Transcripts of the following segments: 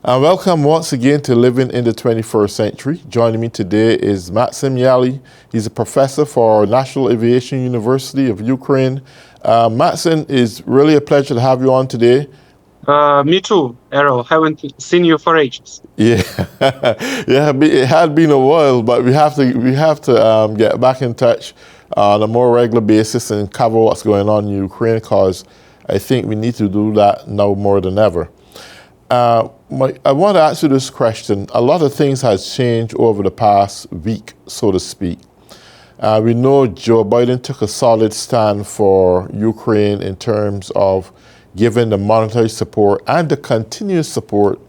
And welcome once again to Living in the 21st Century. Joining me today is Maksym Yali. He's a professor for National Aviation University of Ukraine. Maksym, it's really a pleasure to have you on today. Me too, Errol. Haven't seen you for ages. Yeah, yeah, it had been a while, but we have to get back in touch on a more regular basis and cover what's going on in Ukraine, because I think we need to do that now more than ever. I want to ask you this question. A lot of things has changed over the past week, so to speak. We know Joe Biden took a solid stand for Ukraine in terms of giving the monetary support and the continuous support.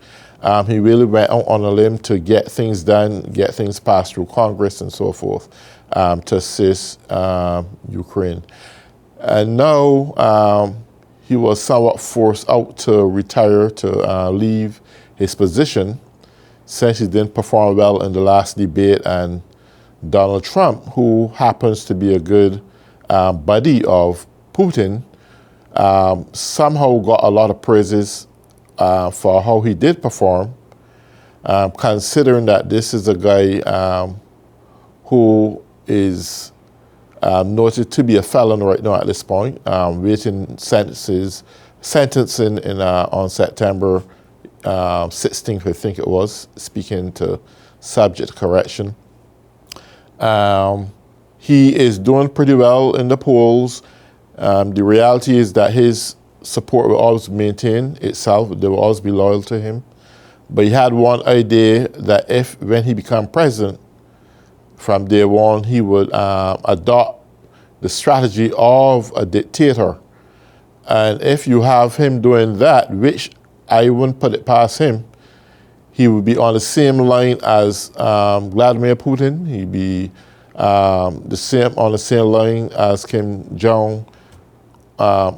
He really went out on a limb to get things done, get things passed through Congress and so forth, to assist Ukraine. And now he was somewhat forced out to retire, to leave his position, since he didn't perform well in the last debate. And Donald Trump, who happens to be a good buddy of Putin, somehow got a lot of praises for how he did perform, considering that this is a guy who is noted to be a felon right now at this point, waiting sentencing on September 16th, I think it was, speaking to subject correction. He is doing pretty well in the polls. The reality is that his support will always maintain itself. They will always be loyal to him. But he had one idea that when he became president, from day one, he would adopt the strategy of a dictator. And if you have him doing that, which I wouldn't put it past him, he would be on the same line as Vladimir Putin. He'd be on the same line as Kim Jong or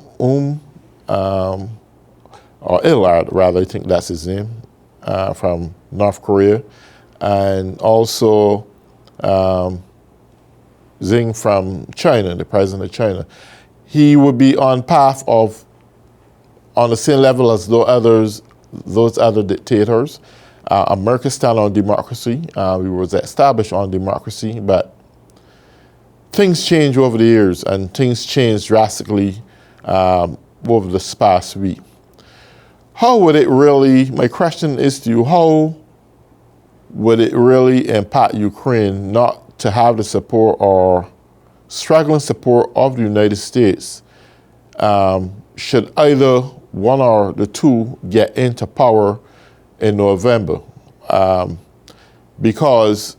Illard, rather, I think that's his name, from North Korea, and also Xi from China, the president of China. He would be on the same level as those other dictators. America stand on democracy. We was established on democracy, but things change over the years, and things change drastically over this past week. How would it really, my question is to you, how would it really impact Ukraine not to have the support or struggling support of the United States should either one or the two get into power in November? Because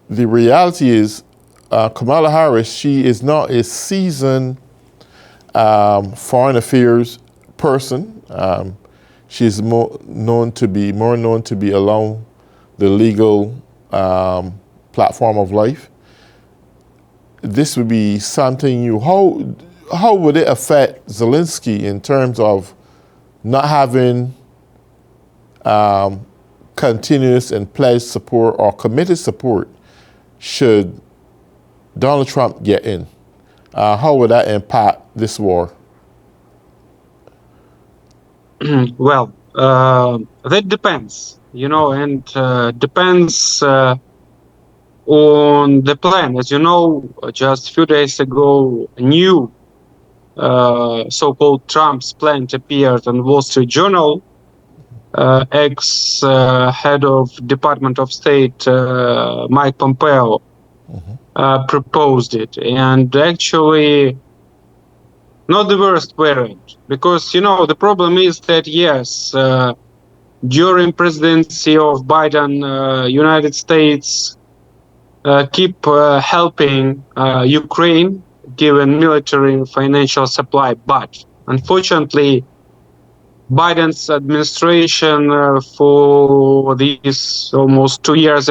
the reality is Kamala Harris, she is not a seasoned foreign affairs person. She's more known to be along the legal platform of life. This would be something new. How would it affect Zelensky in terms of not having continuous and pledged support or committed support should Donald Trump get in? How would that impact this war? Well, that depends, and depends on the plan. As you know, just a few days ago, a new so-called Trump's plan appeared on Wall Street Journal. Ex-head of Department of State Mike Pompeo proposed it, and actually not the worst variant, because the problem is that yes, during presidency of Biden, United States keep helping Ukraine, given military and financial supply, but unfortunately Biden's administration for these almost 2.5 years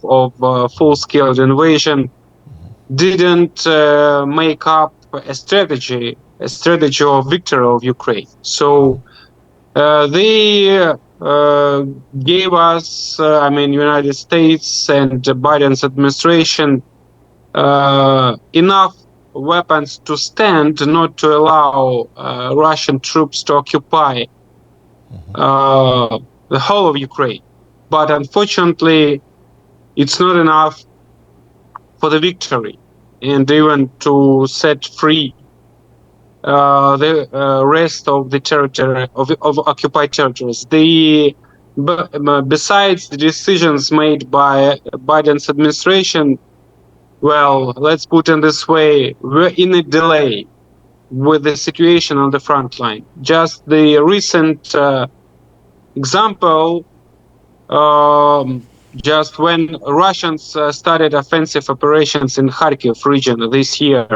of full-scale invasion didn't make up a strategy of victory of Ukraine. So they gave us, United States and Biden's administration, enough weapons to stand, not to allow Russian troops to occupy the whole of Ukraine. But unfortunately, it's not enough for the victory and even to set free the rest of the territory of occupied territories. Besides the decisions made by Biden's administration, well, let's put it this way: we're in a delay with the situation on the front line. Just the recent example, just when Russians started offensive operations in Kharkiv region this year,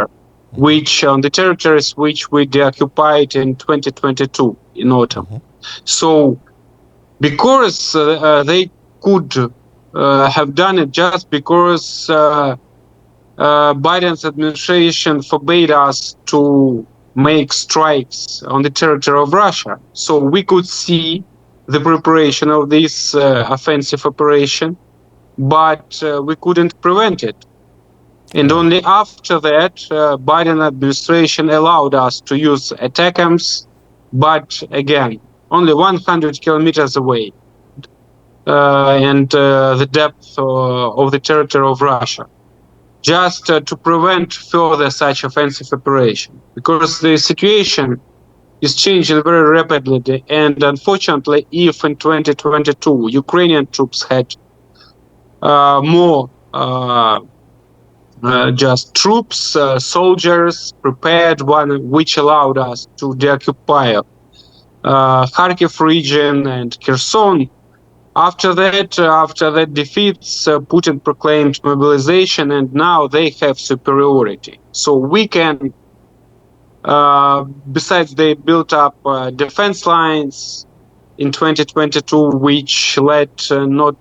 which on the territories which we deoccupied in 2022 in autumn. So because they could have done it just because Biden's administration forbade us to make strikes on the territory of Russia. So we could see the preparation of this offensive operation, but we couldn't prevent it. And only after that, Biden administration allowed us to use ATACMS, but again, only 100 kilometers away, and the depth of the territory of Russia, just to prevent further such offensive operation, because the situation is changing very rapidly. And unfortunately, if in 2022 Ukrainian troops had more just troops, soldiers prepared, one which allowed us to deoccupy Kharkiv region and Kherson. After that defeats, Putin proclaimed mobilization, and now they have superiority. So we can, besides they built up defense lines in 2022, which led not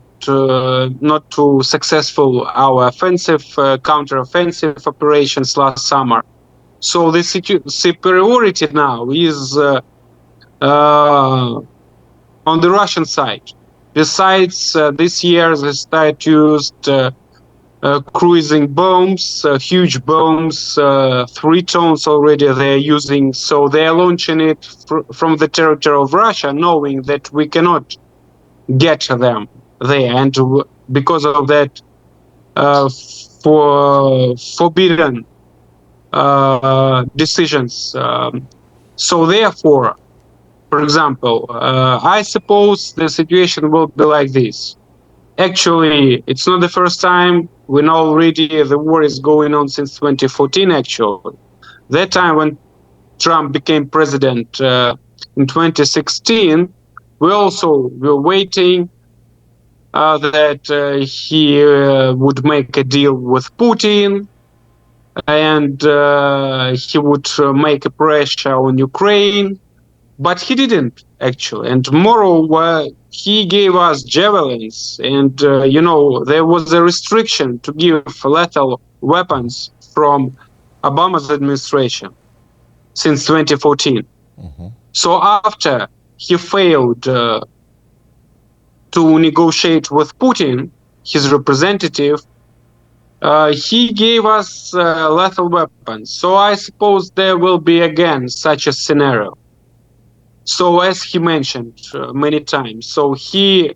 to successful our offensive, counter-offensive operations last summer. So the superiority now is on the Russian side. Besides, this year they started used cruising bombs, huge bombs, 3 tons already they're using. So they're launching it from the territory of Russia, knowing that we cannot get them there. And because of that, for forbidden decisions. So therefore, for example, I suppose the situation will be like this. Actually, it's not the first time. We know already the war is going on since 2014, actually. That time when Trump became president in 2016, we also were waiting that he would make a deal with Putin, and he would make a pressure on Ukraine. But he didn't, actually. And moreover, he gave us javelins. And, there was a restriction to give lethal weapons from Obama's administration since 2014. So after he failed to negotiate with Putin, his representative, he gave us lethal weapons. So I suppose there will be again such a scenario. So as he mentioned many times, so he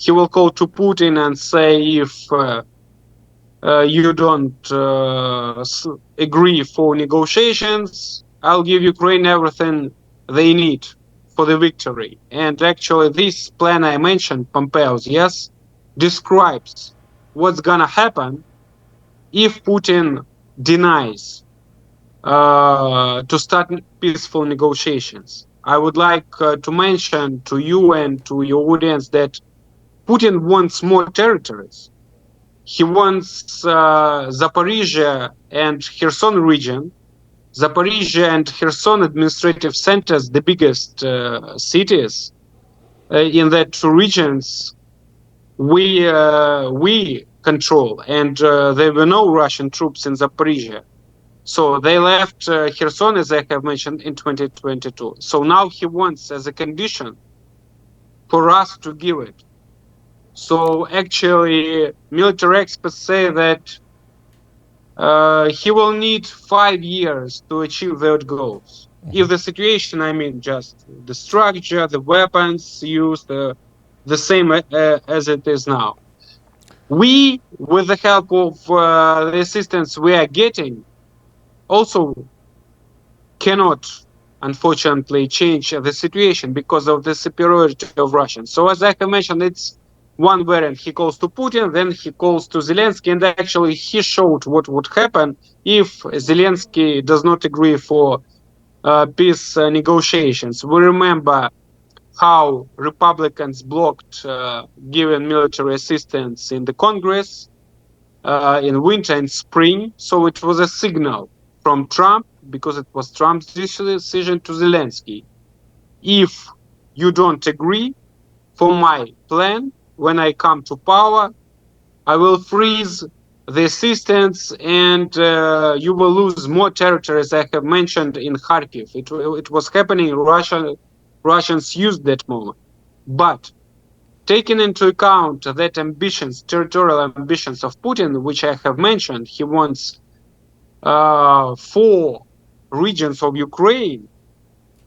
will call to Putin and say, if you don't agree for negotiations, I'll give Ukraine everything they need for the victory. And actually this plan I mentioned, Pompeo's, yes, describes what's gonna happen if Putin denies to start peaceful negotiations. I would like to mention to you and to your audience that Putin wants more territories. He wants Zaporizhia and Kherson region. Zaporizhia and Kherson administrative centers, the biggest cities in that 2 regions, we control, and there were no Russian troops in Zaporizhia. So they left Kherson, as I have mentioned, in 2022. So now he wants as a condition for us to give it. So actually, military experts say that he will need 5 years to achieve their goals. If the situation, I mean, just the structure, the weapons used, the same as it is now. We, with the help of the assistance we are getting, also cannot, unfortunately, change the situation because of the superiority of Russians. So, as I have mentioned, it's one variant. He calls to Putin, then he calls to Zelensky, and actually he showed what would happen if Zelensky does not agree for peace negotiations. We remember how Republicans blocked giving military assistance in the Congress in winter and spring. So it was a signal from Trump, because it was Trump's decision, to Zelensky. If you don't agree for my plan, when I come to power, I will freeze the assistance, and you will lose more territory, as I have mentioned in Kharkiv. It was happening. Russians used that moment. But taking into account that ambitions, territorial ambitions of Putin, which I have mentioned, he wants 4 regions of Ukraine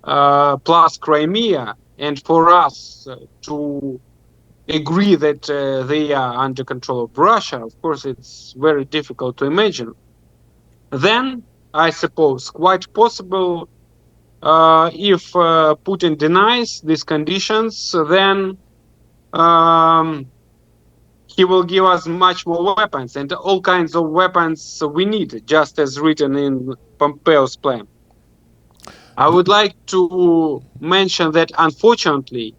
plus Crimea, and for us to agree that they are under control of Russia, of course, it's very difficult to imagine. Then, I suppose, quite possible, if Putin denies these conditions, then um, he will give us much more weapons, and all kinds of weapons we need, just as written in Pompeo's plan. I would like to mention that, unfortunately,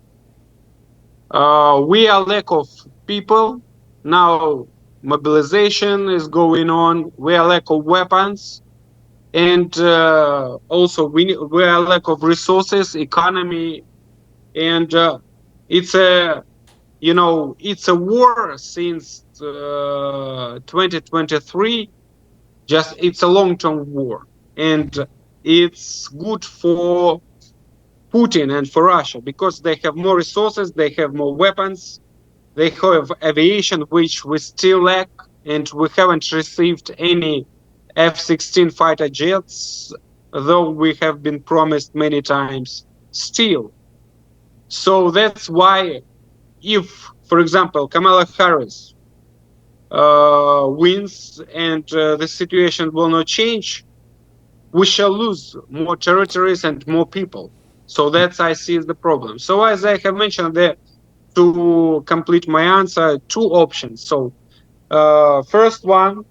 we are lack of people. Now mobilization is going on. We are lack of weapons, and also we are lack of resources, economy, and it's a it's a war since 2023. Just it's a long-term war, and it's good for Putin and for Russia because they have more resources, they have more weapons, they have aviation, which we still lack, and we haven't received any F-16 fighter jets, though we have been promised many times still. So that's why, if, for example, Kamala Harris wins and the situation will not change, we shall lose more territories and more people. So that's, I see, the problem. So as I have mentioned there, to complete my answer, 2 options. So first one,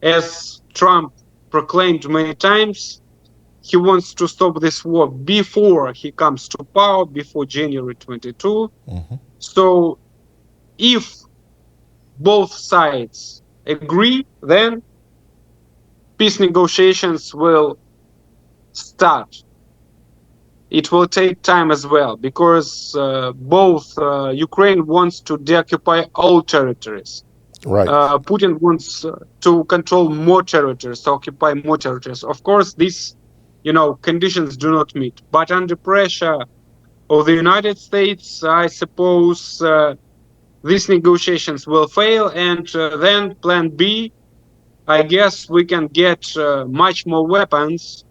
as Trump proclaimed many times, he wants to stop this war before he comes to power, before January 22. Mm-hmm. So if both sides agree, then peace negotiations will start. It will take time as well, because both Ukraine wants to deoccupy all territories. Right. Putin wants to control more territories, to occupy more territories. Of course, these, conditions do not meet. But under pressure of the United States, I suppose these negotiations will fail, and then Plan B, I guess we can get much more weapons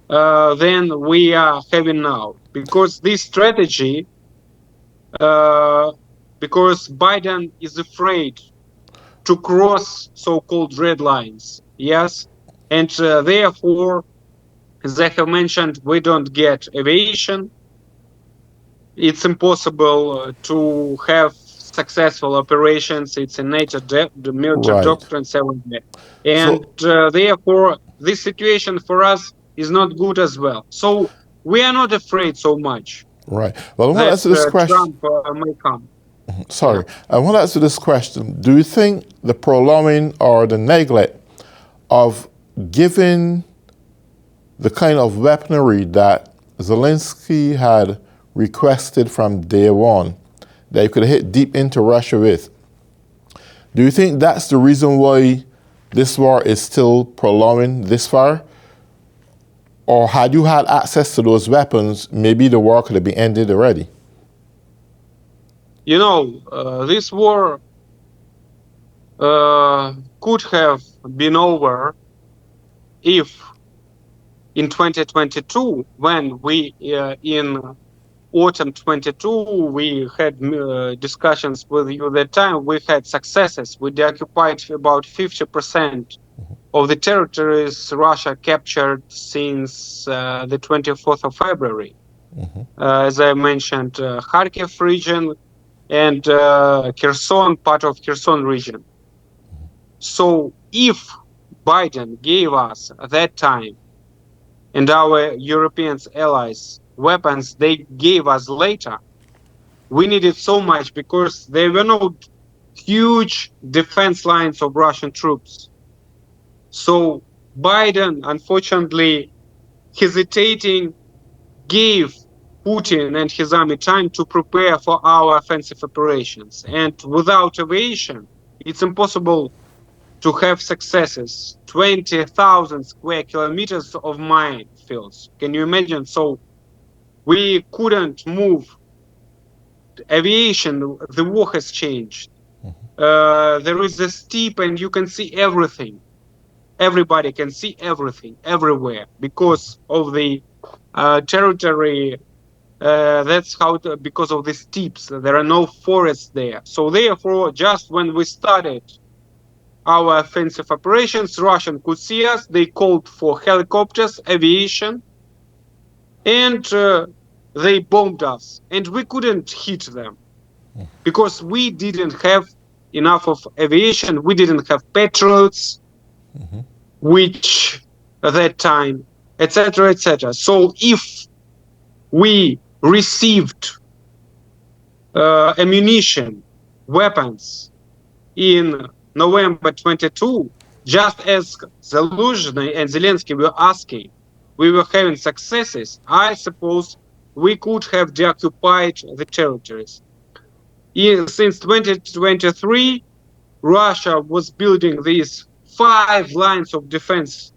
than we are having now, because this strategy, because Biden is afraid to cross so-called red lines, yes, and therefore, as I have mentioned, we don't get aviation. It's impossible to have successful operations. It's a NATO the military Right. doctrine, and So, therefore, this situation for us is not good as well. So we are not afraid so much right. Well, I want to that answer this question. Trump may come. Yeah. Sorry. I want to answer this question. Do you think the prolonging or the neglect of giving the kind of weaponry that Zelensky had requested from day one, that he could hit deep into Russia with, do you think that's the reason why this war is still prolonging this far? Or had you had access to those weapons, maybe the war could have been ended already? This war could have been over if in 2022, when we in autumn 22, we had discussions with you that time. We had successes. We occupied about 50% of the territories Russia captured since the 24th of February. As I mentioned, Kharkiv region and Kherson, part of Kherson region. So if Biden gave us at that time and our European allies weapons they gave us later, we needed so much because there were no huge defense lines of Russian troops. So Biden, unfortunately, hesitating, gave Putin and his army time to prepare for our offensive operations. And without aviation, it's impossible to have successes. 20,000 square kilometers of minefields. Can you imagine? So we couldn't move. Aviation, the war has changed. There is a steep and you can see everything. Everybody can see everything everywhere because of the territory. That's how because of the steeps. There are no forests there. So therefore, just when we started our offensive operations, Russian could see us. They called for helicopters, aviation, and they bombed us. And we couldn't hit them because we didn't have enough of aviation. We didn't have Patriots, which at that time, etc., etc. So if we received ammunition, weapons in November 22, just as Zelensky and Zelensky were asking, we were having successes, I suppose we could have deoccupied the territories. Since 2023, Russia was building these 5 lines of defense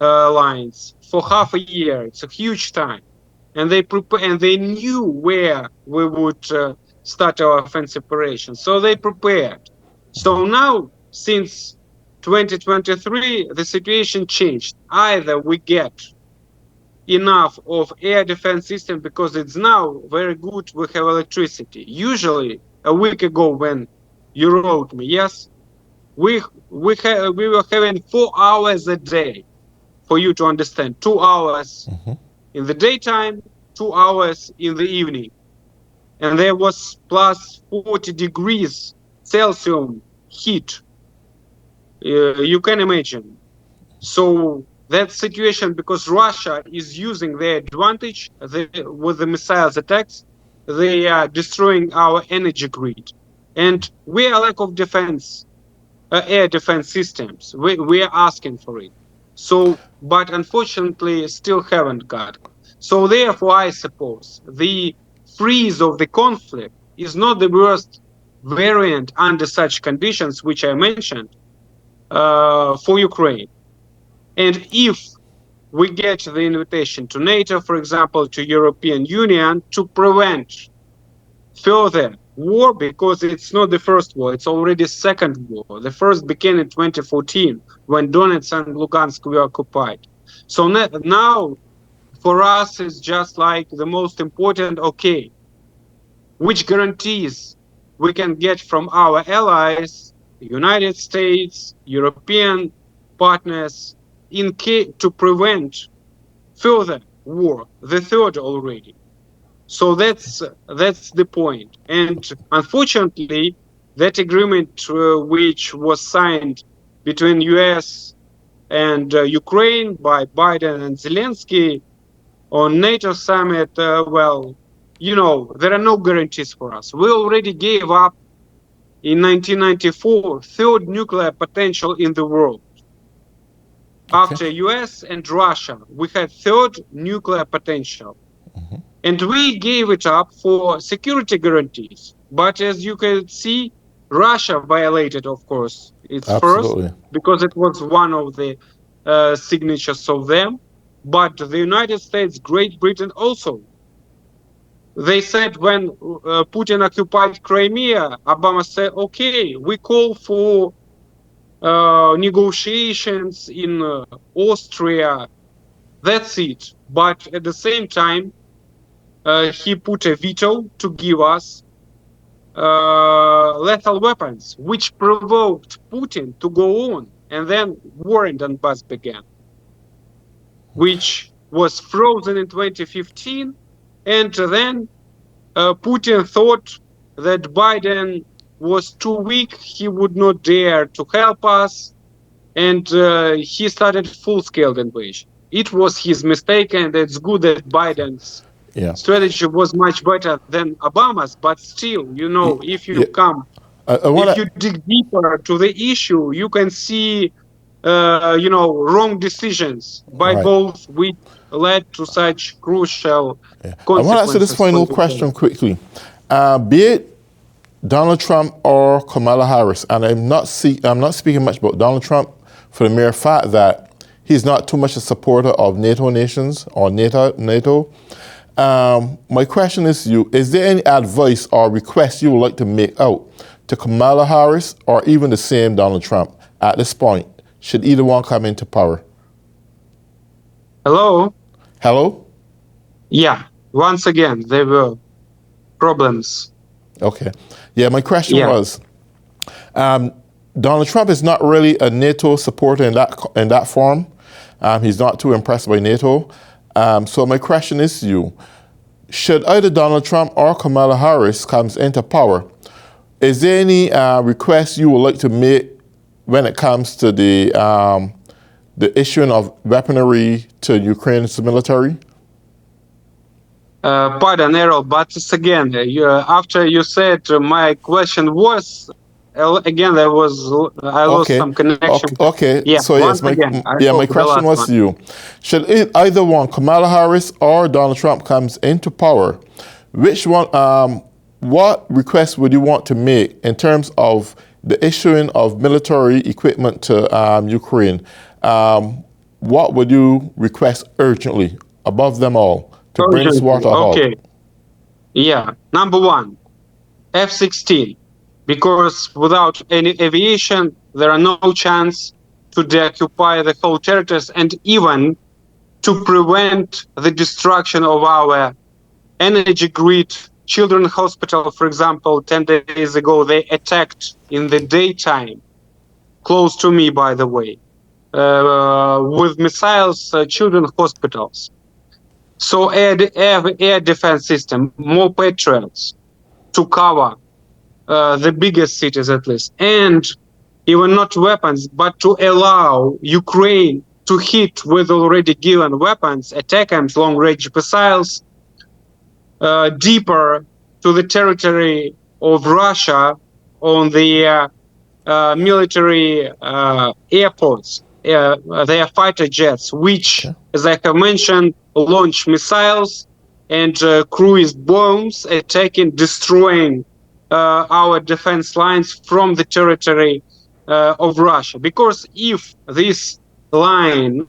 lines for half a year. It's a huge time. And they knew where we would start our offensive operations. So they prepared. So now, since 2023, the situation changed. Either we get enough of air defense system because it's now very good. We have electricity. Usually, a week ago when you wrote me, yes, we were having 4 hours a day. For you to understand, 2 hours in the daytime, 2 hours in the evening. And there was plus 40 degrees Celsius heat. You can imagine. So that situation, because Russia is using their advantage with the missiles attacks, they are destroying our energy grid. And we are lack of defense, air defense systems. We are asking for it. So, but unfortunately, still haven't got. So therefore, I suppose the freeze of the conflict is not the worst variant under such conditions, which I mentioned, for Ukraine. And if we get the invitation to NATO, for example, to European Union, to prevent further war, because it's not the first war, it's already second war. The first began in 2014 when Donetsk and Lugansk were occupied. So now for us it's just like the most important, okay, which guarantees we can get from our allies, the United States, European partners, to prevent further war, the third already. So that's the point. And unfortunately, that agreement which was signed between US and Ukraine by Biden and Zelensky on NATO summit, well, you know, there are no guarantees for us. We already gave up in 1994 third nuclear potential in the world. After US and Russia, we had third nuclear potential. And we gave it up for security guarantees. But as you can see, Russia violated, of course, its first, because it was one of the signatures of them. But the United States, Great Britain also. They said when Putin occupied Crimea, Obama said, okay, we call for negotiations in Austria. That's it. But at the same time, he put a veto to give us lethal weapons, which provoked Putin to go on, and then war in Donbass began, which was frozen in 2015, and then Putin thought that Biden was too weak, he would not dare to help us, and he started full-scale invasion. It was his mistake, and it's good that Biden's strategy was much better than Obama's, but still, if you if you dig deeper to the issue, you can see, wrong decisions by both, which led to such crucial consequences. I want to answer this final question quickly. Be it Donald Trump or Kamala Harris, and I'm not speaking much about Donald Trump for the mere fact that he's not too much a supporter of NATO nations or NATO. My question is to you, is there any advice or request you would like to make out to Kamala Harris or even the same Donald Trump at this point, should either one come into power? Hello? Hello? Yeah, once again, there were problems. Okay. Yeah, my question was, Donald Trump is not really a NATO supporter in that form. He's not too impressed by NATO. So my question is to you, should either Donald Trump or Kamala Harris comes into power, is there any request you would like to make when it comes to the issuing of weaponry to Ukraine's military? Pardon, Errol, but again, after you said my question was, again, I lost some connection. Okay. Yeah, so yes, my question was to you. Should either one, Kamala Harris or Donald Trump, comes into power, which one, what request would you want to make in terms of the issuing of military equipment to Ukraine? What would you request urgently above them all to bring this war to a halt? Okay. Yeah. Number one, F-16. Because without any aviation, there are no chance to deoccupy the whole territories and even to prevent the destruction of our energy grid. Children's Hospital, for example, 10 days ago, they attacked in the daytime, close to me, by the way, with missiles, children's hospitals. So air defense system, more Patriots to cover the biggest cities at least, and even not weapons, but to allow Ukraine to hit with already given weapons, ATACMS, long-range missiles, deeper to the territory of Russia on the military airports, their fighter jets, which, as I have mentioned, launch missiles and cruise bombs, attacking, destroying our defense lines from the territory of Russia. Because if this line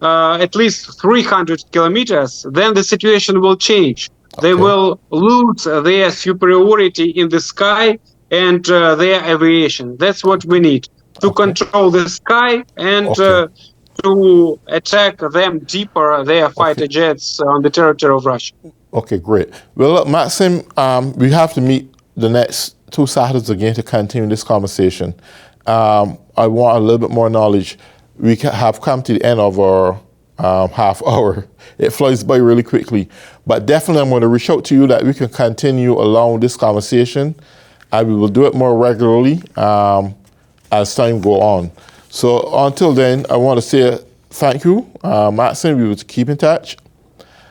at least 300 kilometers, then the situation will change. They will lose their superiority in the sky and their aviation. That's what we need, to control the sky and to attack them deeper, their fighter jets on the territory of Russia. Okay, great. Well, look, Maksym, we have to meet the next 2 Saturdays again to continue this conversation. I want a little bit more knowledge. We have come to the end of our half hour. It flies by really quickly. But definitely I'm going to reach out to you that we can continue along this conversation, and we will do it more regularly as time go on. So until then, I want to say thank you, Maksym. We will keep in touch.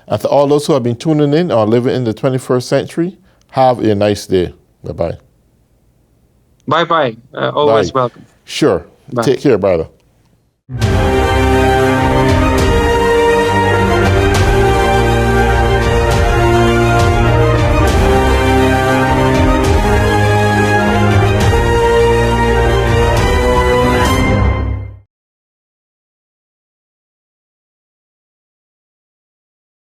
And to all those who have been tuning in or living in the 21st century, have a nice day. Bye-bye. Bye-bye. Always welcome. Sure. Bye. Take care, brother.